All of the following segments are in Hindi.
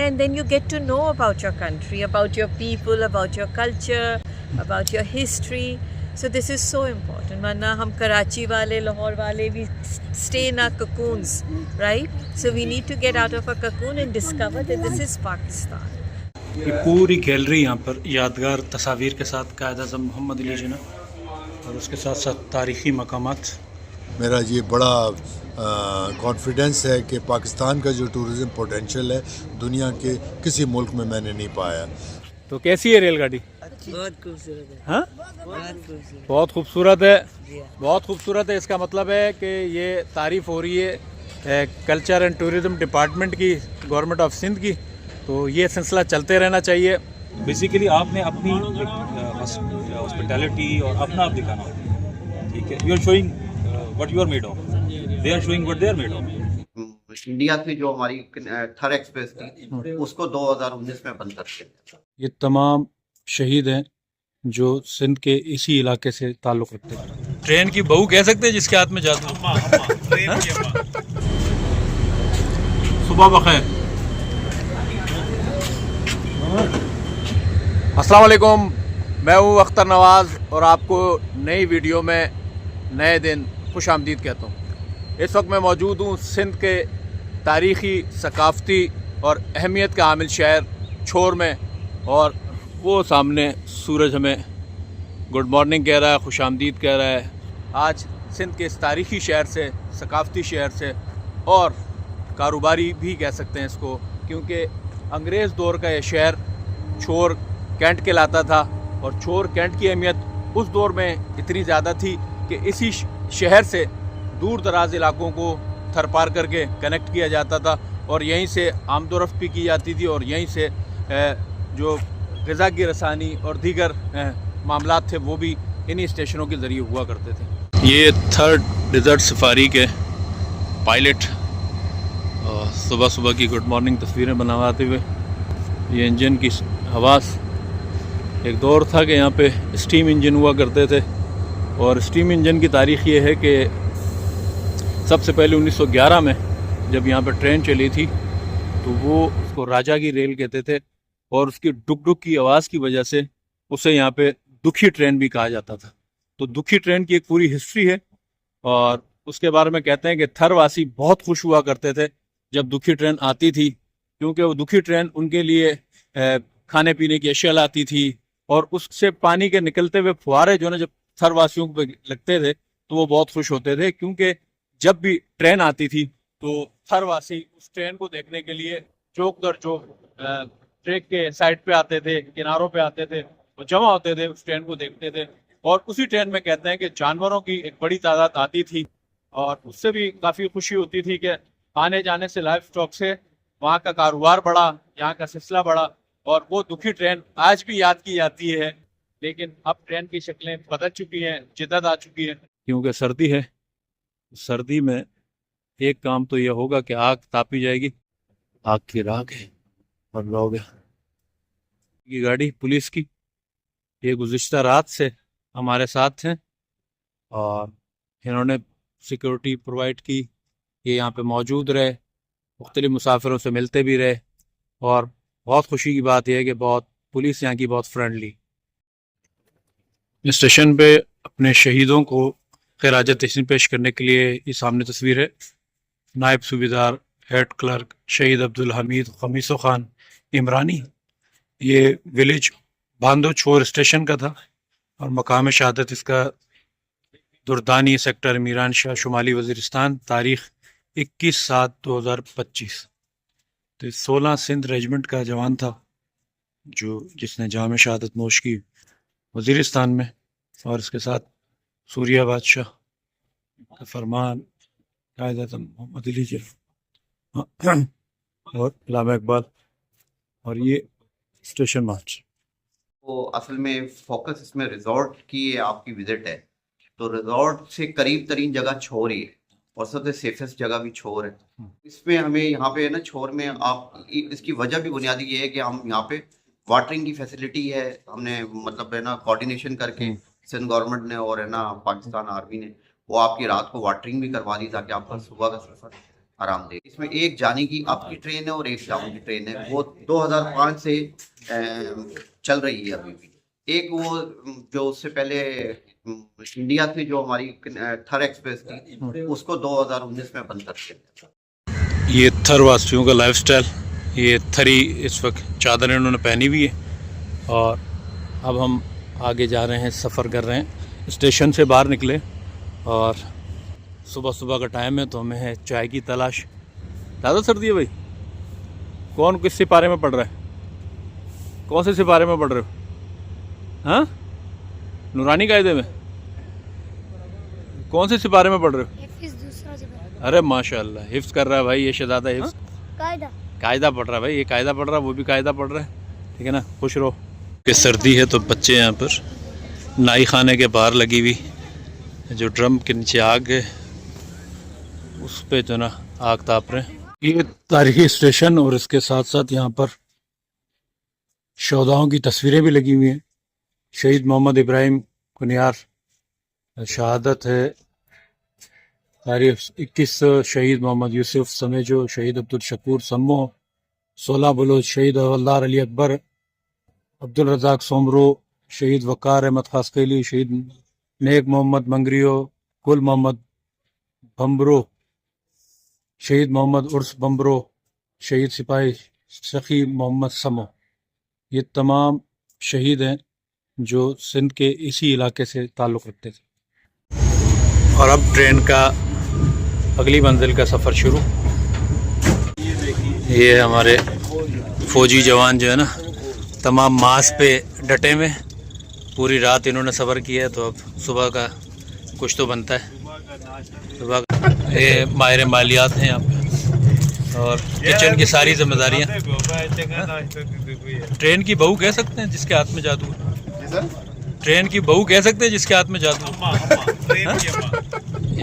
there, and then you get to know about your country, about your people, about your culture, about your history. So this is so important. Varna hum Karachi wale, Lahore wale, we stay in our cocoons, right? So we need to get out of a cocoon and discover that this is Pakistan. ये पूरी गैलरी यहाँ पर यादगार तस्वीर के साथ कायद-ए-आज़म मोहम्मद अली जिन्ना और उसके साथ साथ तारीख़ी मकामात। मेरा ये बड़ा कॉन्फिडेंस है कि पाकिस्तान का जो टूरिज़म पोटेंशियल है दुनिया के किसी मुल्क में मैंने नहीं पाया। तो कैसी है रेलगाड़ी? बहुत खूबसूरत है। हाँ, बहुत खूबसूरत है। बहुत खूबसूरत है, बहुत खूबसूरत है। इसका मतलब है कि ये तारीफ़ हो रही है कल्चर एंड टूरिज़म डिपार्टमेंट की, गवर्नमेंट ऑफ सिंध की। तो ये सिलसिला चलते रहना चाहिए। बेसिकली आपने अपनी हॉस्पिटैलिटी और अपना आप दिखाना होता है, ठीक है। You are showing what you are made of, they are showing what they are made of. India से जो हमारी थर एक्सप्रेस थी उसको 2019 में बंद कर दिया। ये तमाम शहीद हैं जो सिंध के इसी इलाके से ताल्लुक़ रखते हैं। ट्रेन की बहू कह सकते हैं जिसके हाथ में जादू। सुबह बखैर। अस्सलाम वालेकुम, मैं हूँ अख्तर नवाज़ और आपको नई वीडियो में नए दिन खुश आमदीद कहता हूँ। इस वक्त मैं मौजूद हूँ सिंध के तारीख़ी, सकाफ़ती और अहमियत का हामिल शहर छोर में, और वो सामने सूरज हमें गुड मॉर्निंग कह रहा है, खुश आमदीद कह रहा है। आज सिंध के इस तारीख़ी शहर से, सकाफ़ती शहर से, और कारोबारी भी कह सकते हैं इसको, क्योंकि अंग्रेज़ दौर का यह शहर छोर कैंट कहलाता था, और छोर कैंट की अहमियत उस दौर में इतनी ज़्यादा थी कि इसी शहर से दूर दराज इलाकों को थर पार करके कनेक्ट किया जाता था, और यहीं से आमदोरफ्त भी की जाती थी, और यहीं से जो ग़िज़ा की रसानी और दीगर मामलात थे वो भी इन्हीं स्टेशनों के ज़रिए हुआ करते थे। ये थर्ड डिज़र्ट सफारी के पायलट सुबह सुबह की गुड मॉर्निंग तस्वीरें बनवाते हुए। ये इंजन की आवाज़, एक दौर था कि यहाँ पे स्टीम इंजन हुआ करते थे, और स्टीम इंजन की तारीख़ ये है कि सबसे पहले 1911 में जब यहाँ पे ट्रेन चली थी तो वो उसको राजा की रेल कहते थे, और उसकी डुक डुक की आवाज़ की वजह से उसे यहाँ पे दुखी ट्रेन भी कहा जाता था। तो दुखी ट्रेन की एक पूरी हिस्ट्री है, और उसके बारे में कहते हैं कि थरवासी बहुत खुश हुआ करते थे जब दुखी ट्रेन आती थी, क्योंकि वो दुखी ट्रेन उनके लिए खाने पीने की अशिया लाती थी, और उससे पानी के निकलते हुए फुहारे जो ना जब थरवासियों पे लगते थे तो वो बहुत खुश होते थे, क्योंकि जब भी ट्रेन आती थी तो थरवासी उस ट्रेन को देखने के लिए चौक दर चौक ट्रैक के साइड पे आते थे, किनारों पे आते थे, वो जमा होते थे, उस ट्रेन को देखते थे। और उसी ट्रेन में कहते हैं कि जानवरों की एक बड़ी तादाद आती थी, और उससे भी काफ़ी खुशी होती थी कि आने जाने से लाइफ स्टॉक से वहाँ का कारोबार बढ़ा, यहाँ का सिलसिला बढ़ा। और वो दुखी ट्रेन आज भी याद की जाती है, लेकिन अब ट्रेन की शक्लें बदल चुकी हैं, जिद्दत आ चुकी है, क्योंकि सर्दी है। सर्दी में एक काम तो यह होगा कि आग तापी जाएगी, आग की राख है और लोग की गाड़ी पुलिस की, ये गुज़िश्ता रात से हमारे साथ हैं और इन्होंने सिक्योरिटी प्रोवाइड की। ये यहाँ पे मौजूद रहे, मुख्तलिफ मुसाफिरों से मिलते भी रहे, और बहुत खुशी की बात यह है कि बहुत पुलिस यहाँ की बहुत फ्रेंडली। इस स्टेशन पे अपने शहीदों को खिराज तहसीन पेश करने के लिए ये सामने तस्वीर है। नायब सूबेदार हेड क्लर्क शहीद अब्दुल हमीद खमीसो खान इमरानी, ये विलेज बांदो छोर स्टेशन का था, और मकाम शहादत इसका दुर्दानी सेक्टर मीरान शाह शुमाली वज़ीरिस्तान, तारीख़ 21/7/2025। तो 16 सिंध रेजिमेंट का जवान था जिसने जाम शहादत नोश की वज़ीरिस्तान में, और इसके साथ सूर्या बादशाह का फरमान, कायद-ए-आज़म मोहम्मद अली जिन्ना और अल्लामा इकबाल, और ये स्टेशन मार्च। तो असल में फोकस इसमें रिजॉर्ट की आपकी विजिट है, तो रिजॉर्ट से करीब तरीन जगह छोर ही है, और सबसे सेफेस्ट जगह भी छोर है। इसमें हमें यहाँ पे है ना छोर में आप, इसकी वजह भी बुनियादी ये है कि हम यहाँ पे वाटरिंग की फैसिलिटी है, हमने मतलब है ना कोऑर्डिनेशन करके सिंध गवर्नमेंट ने और है ना पाकिस्तान आर्मी ने वो आपकी रात को वाटरिंग भी करवा दी ताकि आपका सुबह का सफर आरामदेह। इसमें एक जाने की आपकी ट्रेन है और एक जाने की ट्रेन है, वो 2005 से चल रही है अभी भी। एक वो जो उससे पहले इंडिया से जो हमारी थर एक्सप्रेस थी, उसको 2019 में बंद कर दिया। ये थर वासियों का लाइफस्टाइल, ये थरी इस वक्त चादरें उन्होंने पहनी हुई है और अब हम आगे जा रहे हैं, सफ़र कर रहे हैं। स्टेशन से बाहर निकले और सुबह सुबह का टाइम है तो हमें है चाय की तलाश। ज़्यादा सर्दी है भाई? कौन किस सिपारे में पढ़ रहा है? कौन से सिपारे में पढ़ रहे हो? हाँ, नूरानी कायदे में? कौन से सिपारे में पढ़ रहे हो? अरे माशाल्लाह, हिफ्स कर रहा है भाई ये शहजादा। हिफ्स कायदा पढ़ रहा है भाई, ये कायदा पढ़ रहा है, वो भी कायदा पढ़ रहा है, ठीक है ना। खुश रहो। कि सर्दी है तो बच्चे यहाँ पर नाई खाने के बाहर लगी हुई जो ड्रम के नीचे आग है उस पे जो ना आग ताप रहे हैं। ये तारीखी स्टेशन और इसके साथ साथ यहाँ पर शहदाओं की तस्वीरें भी लगी हुई हैं। शहीद मोहम्मद इब्राहिम कुनियार शहादत है। तारीख 21 शहीद मोहम्मद यूसुफ समेजो, शहीद अब्दुल शकूर सम्मो, 16 बलोच शहीद हवलदार अली अकबर, अब्दुल रज़ाक सोमरो, शहीद वक़ार अहमद खासकेली, शहीद नेक मोहम्मद मंगरियो, गुल मोहम्मद बम्बरो, शहीद मोहम्मद उर्स बम्बरो, शहीद सिपाही सखी मोहम्मद समो। ये तमाम शहीद हैं जो सिंध के इसी इलाके से ताल्लुक़ रखते थे। और अब ट्रेन का अगली मंजिल का सफ़र शुरू। ये हमारे फ़ौजी जवान जो है ना, तमाम मास पे डटे हुए, पूरी रात इन्होंने सफ़र किया है तो अब सुबह का कुछ तो बनता है। सुबह ये माहिर मालियात हैं यहाँ पे और किचन की सारी जिम्मेदारियाँ। ट्रेन की बहू कह सकते हैं जिसके हाथ में जादू है। ट्रेन की बहू कह सकते हैं जिसके हाथ में जादू है।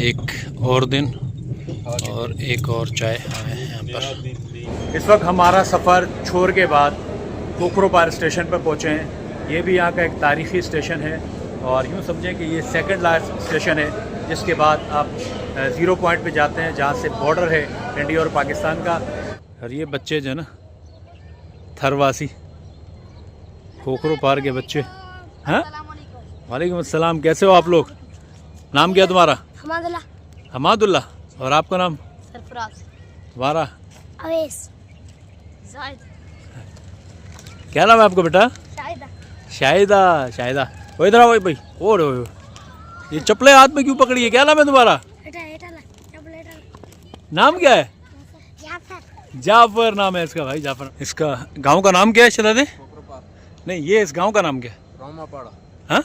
एक और दिन और एक और चाय हमें यहाँ पर। इस वक्त हमारा सफ़र छोर के बाद कोकरोपार स्टेशन पर पहुँचे हैं। ये भी यहाँ का एक तारीख़ी स्टेशन है और यूँ समझें कि ये सेकंड लास्ट स्टेशन है, जिसके बाद आप ज़ीरो पॉइंट पे जाते हैं जहाँ से बॉर्डर है इंडिया और पाकिस्तान का। और ये बच्चे जो है ना, थरवासी कोकरोपार के बच्चे हैं। वालेकुम अस्सलाम, कैसे हो आप लोग? नाम क्या तुम्हारा? हमादुल्ला। और आपका नाम? सरफराज। तुम्हारा? अवेस। जायद। क्या नाम है आपका बेटा? शाहिदा। शाहिदा। शाहिदा, वो इधर आओ भाई। और ये चप्पलें हाथ में क्यों पकड़ी है? क्या नाम है तुम्हारा? नाम क्या है? जाफर नाम है इसका भाई, जाफर। इसका गांव का नाम क्या है शहजादे? नहीं, ये इस गांव का नाम क्या है? हाँ,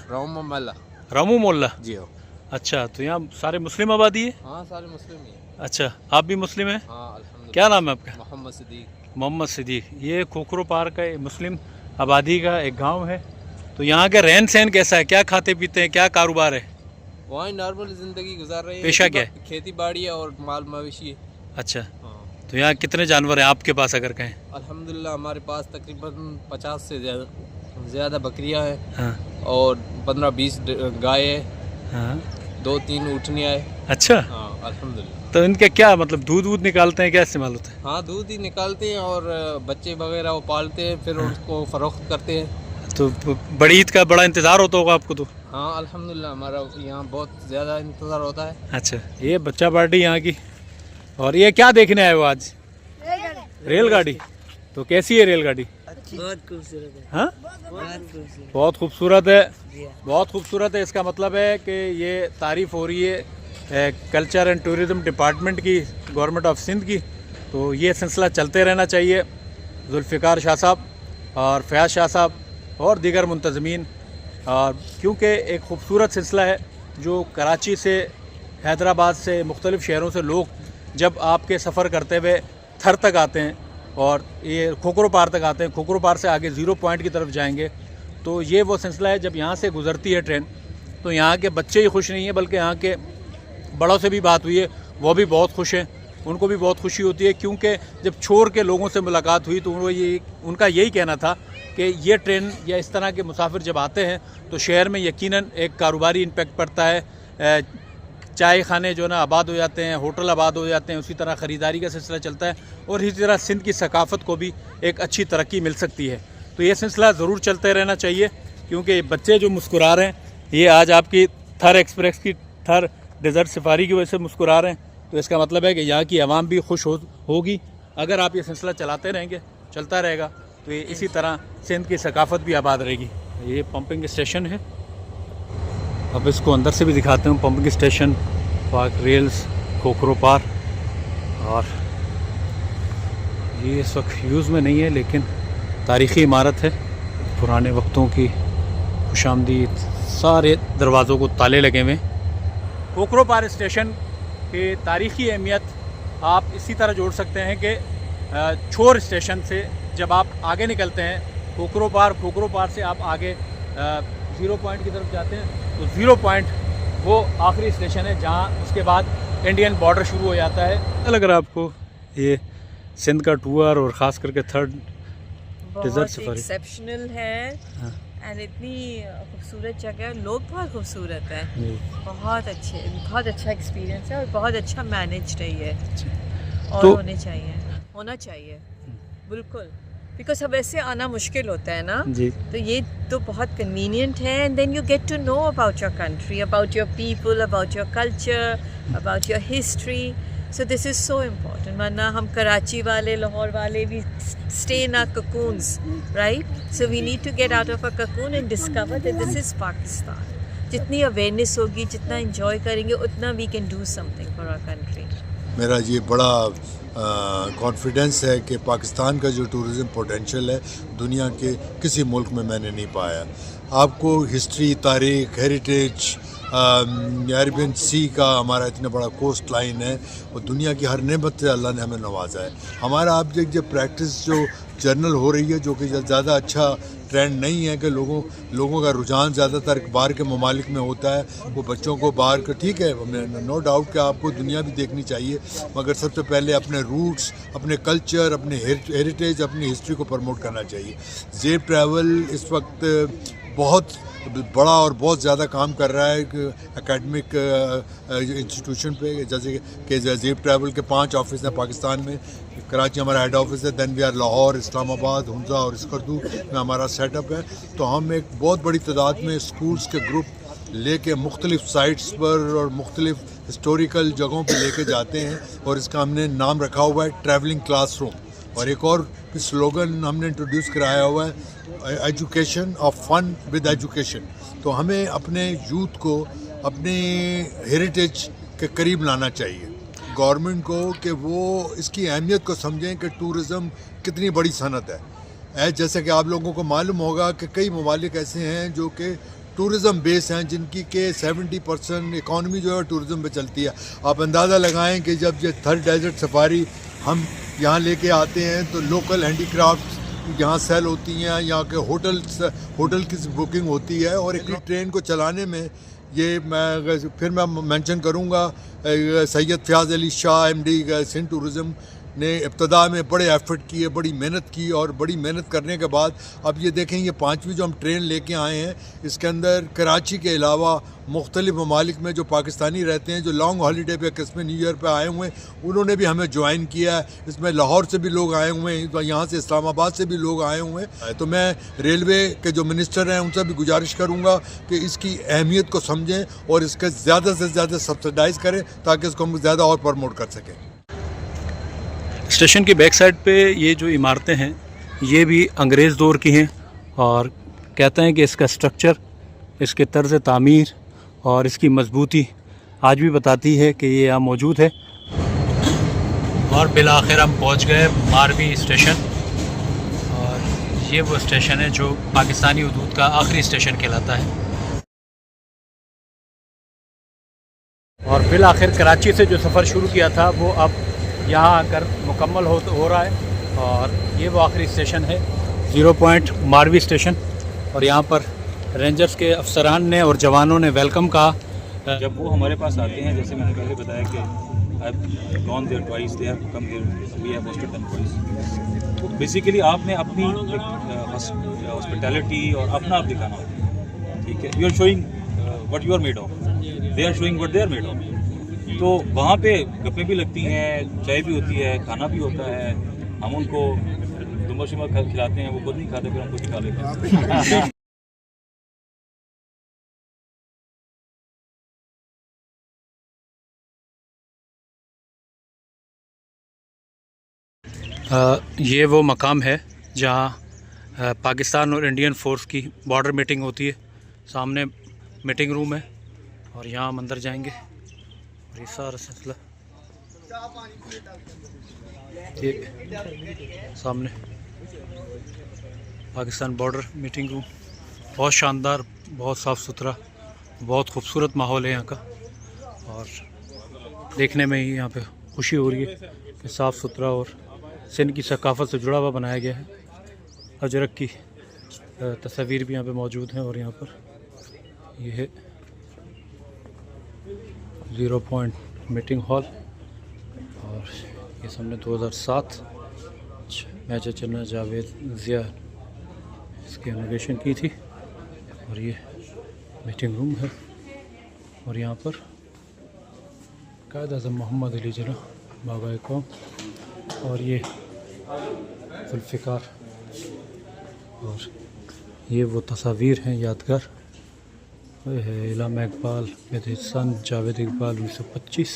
रामू मोहल्ला जी हो। अच्छा, तो यहाँ सारे मुस्लिम आबादी है? हाँ, सारे मुस्लिम ही। अच्छा, आप भी मुस्लिम हैं? हाँ, अल्हम्दुलिल्लाह। क्या नाम है आपका? मोहम्मद सिद्दीक। मोहम्मद सिद्दीक। ये कोकरोपार का मुस्लिम आबादी का एक गांव है। तो यहाँ का रहन सहन कैसा है? क्या खाते पीते हैं? क्या कारोबार है? वहाँ नॉर्मल ज़िंदगी गुजार रहे हैं। पेशा क्या है? खेती बाड़ी है और माल मवेशी है। अच्छा, हाँ। तो यहाँ कितने जानवर हैं आपके पास अगर कहें? अल्हम्दुलिल्लाह हमारे पास तकरीबन 50 से ज़्यादा बकरियाँ हैं। हाँ। और 15-20 गाय है। हाँ। 2-3 ऊँटनियाँ है। अच्छा। हाँ, अल्हम्दुलिल्लाह। तो इनका क्या मतलब, दूध वूध निकालते हैं? क्या इस्तेमाल होता है? हाँ, दूध ही निकालते हैं और बच्चे वगैरह वो पालते हैं, फिर उसको फ़रोख्त करते हैं। तो बड़ी ईद का बड़ा इंतज़ार होता होगा आपको? तो हाँ, अल्हम्दुलिल्लाह हमारा यहाँ बहुत ज़्यादा इंतज़ार होता है। अच्छा, ये बच्चा पार्टी यहाँ की। और ये क्या देखने आए हो आज? रेलगाड़ी। तो कैसी है रेलगाड़ी? बहुत खूबसूरत है। हाँ, बहुत बहुत खूबसूरत खूबसूरत। है। बहुत खूबसूरत है। इसका मतलब है कि ये तारीफ़ हो रही है कल्चर एंड टूरिज़म डिपार्टमेंट की, गवर्नमेंट ऑफ सिंध की। तो ये सिलसिला चलते रहना चाहिए। जुल्फ़िकार शाह साहब और फयाज़ शाह साहब और दीगर मुंतज़मीन, और क्योंकि एक ख़ूबसूरत सिलसिला है जो कराची से, हैदराबाद से, मुख्तलिफ़ शहरों से लोग जब आपके सफ़र करते हुए थर तक आते हैं और ये खोकरोपार तक आते हैं, खोकरोपार से आगे ज़ीरो पॉइंट की तरफ जाएंगे, तो ये वो सिलसिला है जब यहाँ से गुज़रती है ट्रेन तो यहाँ के बच्चे ही खुश नहीं हैं बल्कि यहाँ के बड़ों से भी बात हुई है, वो भी बहुत खुश हैं। उनको भी बहुत खुशी होती है क्योंकि जब छोर के लोगों से मुलाकात हुई तो उनका यही कहना था कि ये ट्रेन या इस तरह के मुसाफिर जब आते हैं तो शहर में यकीनन एक कारोबारी इम्पैक्ट पड़ता है, चाय खाने जो ना आबाद हो जाते हैं, होटल आबाद हो जाते हैं, उसी तरह ख़रीदारी का सिलसिला चलता है और इसी तरह सिंध की सकाफ़त को भी एक अच्छी तरक्की मिल सकती है। तो ये सिलसिला ज़रूर चलते रहना चाहिए, क्योंकि बच्चे जो मुस्कुरा रहे हैं ये आज आपकी थर एक्सप्रेस की थर डेज़र्ट सफारी की वजह से मुस्कुरा रहे हैं, तो इसका मतलब है कि यहाँ की आवाम भी खुश होगी। अगर आप ये सिलसिला चलाते रहेंगे, चलता रहेगा, तो ये इसी तरह सिंध की सकाफ़त भी आबाद रहेगी। ये पंपिंग स्टेशन है, अब इसको अंदर से भी दिखाते हूँ। पंपिंग स्टेशन, पार्क रेल्स, खोखरो पार, और ये इस वक्त यूज़ में नहीं है लेकिन तारीख़ी इमारत है, पुराने वक्तों की खुशामदीद। सारे दरवाज़ों को ताले लगे हुए। खोखरो पार स्टेशन की तारीख़ी अहमियत आप इसी तरह जोड़ सकते हैं कि छोर स्टेशन से जब आप आगे निकलते हैं, खोखरो पार से आप आगे 0 पॉइंट की तरफ जाते हैं, तो 0 पॉइंट वो आखिरी स्टेशन है जहाँ उसके बाद इंडियन बॉर्डर शुरू हो जाता है। लग रहा है आपको ये सिंध का टूर और ख़ास करके थर्ड डेज़र्ट सफारी एक्सेप्शनल है एंड इतनी खूबसूरत जगह, लोग बहुत खूबसूरत है, बहुत अच्छा एक्सपीरियंस है और बहुत अच्छा मैनेज रही है और तो होना चाहिए बिल्कुल, बिकॉज अब ऐसे आना मुश्किल होता है ना जी। तो ये तो बहुत कन्वीनियंट है and then you get to know about your country, about your people, about your culture, about your history. So this is so important. वरना हम कराची वाले, लाहौर वाले, we stay in our cocoons, right? So we need to get out of our cocoon and discover that this is Pakistan. जितनी awareness होगी, जितना enjoy करेंगे, उतना we can do something for our country. मेरा ये बड़ा कॉन्फिडेंस है कि पाकिस्तान का जो टूरिज़म पोटेंशियल है दुनिया के किसी मुल्क में मैंने नहीं पाया। आपको हिस्ट्री, तारीख़, हेरिटेज, अरेबियन सी का हमारा इतना बड़ा कोस्ट लाइन है और दुनिया की हर नेमत से अल्लाह ने हमें नवाजा है। हमारा आप जो प्रैक्टिस जो जर्नल हो रही है, जो कि ज़्यादा अच्छा ट्रेंड नहीं है कि लोगों का रुझान ज़्यादातर बाहर के ममालिक में होता है, वो बच्चों को बाहर का, ठीक है, नो डाउट कि आपको दुनिया भी देखनी चाहिए, मगर सबसे पहले अपने रूट्स, अपने कल्चर, अपने हेरिटेज, अपनी हिस्ट्री को प्रमोट करना चाहिए। ज़ेब ट्रैवल इस वक्त बहुत बड़ा और बहुत ज़्यादा काम कर रहा है एकेडमिक इंस्टीट्यूशन पे, जैसे कि ज़ेब ट्रैवल के 5 ऑफिस हैं पाकिस्तान में। कराची हमारा हेड ऑफिस है, then we are Lahore, Islamabad, Hunza और स्कर्दू में हमारा सेटअप है। तो हम एक बहुत बड़ी तादाद में स्कूल्स के ग्रुप लेके मुख्तलिफ साइट्स पर और मुख्तलिफ हिस्टोरिकल जगहों पे लेके जाते हैं और इसका हमने नाम रखा हुआ है ट्रैवलिंग क्लासरूम। और एक और स्लोगन हमने इंट्रोड्यूस कराया हुआ है, education of fun with education. तो हमें अपने यूथ को अपने हेरिटेज के करीब लाना चाहिए, गवर्नमेंट को, कि वो इसकी अहमियत को समझें कि टूरिज़म कितनी बड़ी सनत है। जैसे कि आप लोगों को मालूम होगा कि कई ममालिक ऐसे हैं जो कि टूरिज़म बेस हैं, जिनकी के 70% इकॉनमी जो है टूरिज़म पे चलती है। आप अंदाज़ा लगाएं कि जब ये थर्ड डेज़र्ट सफारी हम यहाँ लेके आते हैं तो लोकल हैंडीक्राफ्ट यहाँ सेल होती हैं, यहाँ के होटल की बुकिंग होती है। और एक ट्रेन को चलाने में ये मैं मेंशन करूँगा सैयद फ़याज़ अली शाह MD सिंध टूरिज़म ने इब्तदा में बड़े एफ़र्ट किए, बड़ी मेहनत की, और बड़ी मेहनत करने के बाद अब ये देखें, ये 5वीं जो हम ट्रेन लेके आए हैं, इसके अंदर कराची के अलावा मुख्तलिफ ममालिक में जो पाकिस्तानी रहते हैं, जो लॉन्ग हॉलीडे पे, क्रिसमस न्यू ईयर पे आए हुए हैं, उन्होंने भी हमें ज्वाइन किया है। इसमें लाहौर से भी लोग आए हुए हैं, तो यहाँ से इस्लामाबाद से भी लोग आए हुए हैं। तो मैं रेलवे के जो मिनिस्टर हैं उनसे भी गुजारिश करूँगा कि इसकी अहमियत को समझें और इसका ज़्यादा से ज़्यादा सब्सिडाइज़ करें ताकि इसको हम ज़्यादा और प्रमोट कर सकें। स्टेशन की बैक साइड पे ये जो इमारतें हैं ये भी अंग्रेज़ दौर की हैं और कहते हैं कि इसका स्ट्रक्चर, इसके तर्ज़ तामीर और इसकी मजबूती आज भी बताती है कि ये यहाँ मौजूद है। और बिलाखिर हम पहुँच गए मारवी स्टेशन, और ये वो स्टेशन है जो पाकिस्तानी हदूद का आखिरी स्टेशन कहलाता है। और बिलाखिर कराची से जो सफ़र शुरू किया था वो अब यहाँ आकर मुकम्मल हो रहा है, और ये वो आखिरी स्टेशन है 0 पॉइंट मारवी स्टेशन। और यहाँ पर रेंजर्स के अफसरान ने और जवानों ने वेलकम कहा। जब वो हमारे पास आते हैं, जैसे मैंने पहले बताया कि I gone there twice, they have come there, we have hosted them twice. तो बेसिकली आपने अपनी हॉस्पिटैलिटी और अपना आप दिखाना होता है, ठीक है। You are showing what you are made of, they are showing what they are made of. तो वहाँ पे गप्पे भी लगती हैं, चाय भी होती है, खाना भी होता है। हम उनको दुम्बा शुम्बा खिलाते हैं, वो खुद नहीं खाते, फिर हम खुद ही खा लेते हैं। ये वो मकाम है जहाँ पाकिस्तान और इंडियन फ़ोर्स की बॉर्डर मीटिंग होती है। सामने मीटिंग रूम है और यहाँ हम अंदर जाएंगे और ये सारा सिलसिला ये सामने पाकिस्तान बॉर्डर मीटिंग रूम। बहुत शानदार, बहुत साफ़ सुथरा, बहुत खूबसूरत माहौल है यहाँ का और देखने में ही यहाँ पे खुशी हो रही है कि साफ़ सुथरा और सिंध की सकाफ़त से जुड़ा हुआ बनाया गया है। अजरक की तस्वीर भी यहाँ पे मौजूद हैं और यहाँ पर ये है 0 पॉइंट मीटिंग हॉल और ये सामने 2007 मेजर जनरल जावेद ज़िया इसकी इनोवेशन की थी और ये मीटिंग रूम है और यहाँ पर कायद आज़म मोहम्मद अली जिन्ना बाबा कौम और ये जुल्फ़िकार और ये वो तस्वीर हैं यादगार। ये है इलामा इकबाल मेहदी जावेद इकबाल 1925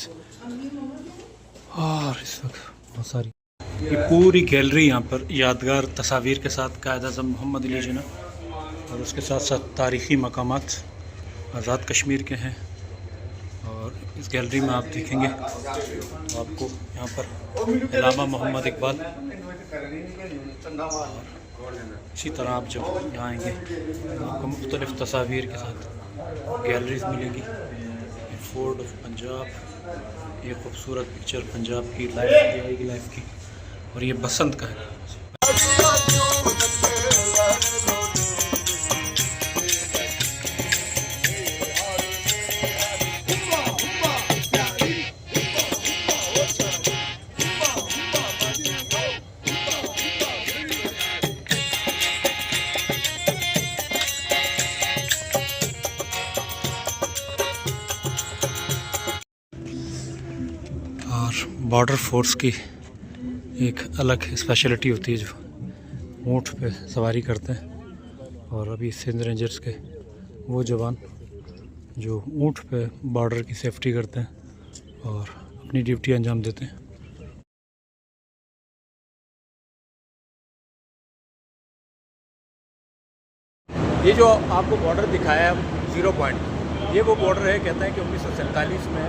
और इस वक्त बहुत सारी ये पूरी गैलरी यहाँ पर यादगार तस्वीर के साथ कायद आज़म मोहम्मद अली जिन्ना और उसके साथ साथ तारीख़ी मकामात आज़ाद कश्मीर के हैं। और इस गैलरी में आप देखेंगे तो आपको यहाँ पर इलामा मोहम्मद इकबाल और इसी तरह आप जब यहाँ आएंगे तो आपको मुख्तलिफ़ तस्वीर के साथ गैलरीज मिलेंगी। ये फोर्ट ऑफ पंजाब, ये खूबसूरत पिक्चर पंजाब की लाइफ की और ये बसंत का है। और बॉर्डर फोर्स की एक अलग स्पेशलिटी होती है जो ऊँट पे सवारी करते हैं और अभी सिंध रेंजर्स के वो जवान जो ऊँट पे बॉर्डर की सेफ्टी करते हैं और अपनी ड्यूटी अंजाम देते हैं। ये जो आपको बॉर्डर दिखाया है 0 पॉइंट, ये वो बॉर्डर है, कहते हैं कि 1947 में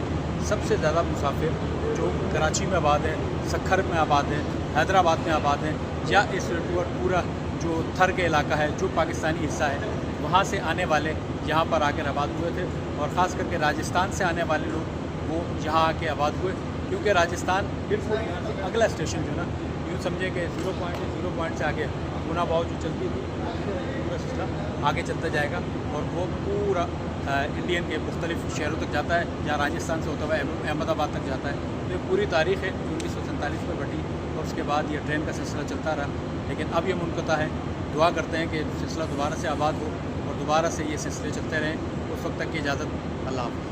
सबसे ज़्यादा मुसाफिर जो कराची में आबाद हैं, सखर में आबाद हैं, हैदराबाद में आबाद हैं या इस पूरा जो थर के इलाका है जो पाकिस्तानी हिस्सा है वहाँ से आने वाले यहाँ पर आकर आबाद हुए थे और ख़ास करके राजस्थान से आने वाले लोग वो यहाँ आके आबाद हुए क्योंकि राजस्थान बिल्कुल यहाँ से अगला स्टेशन जो ना यूँ समझे कि 0 पॉइंट से आगे गुना भाव जो चलती थी पूरा सिलसिला आगे चलता जाएगा और वो पूरा इंडियन के मुख्तलिफ शहरों तक जाता है या राजस्थान से होता हुआ अहमदाबाद तक जाता है। तो ये पूरी तारीख़ है 1947 में बटी और उसके बाद ये ट्रेन का सिलसिला चलता रहा, लेकिन अब ये मुनक़ता है। दुआ करते हैं कि सिलसिला दोबारा से आबाद हो और दोबारा से ये सिलसिले चलते रहें। उस वक्त तक की इजाज़त, अल्लाह हाफ़िज़।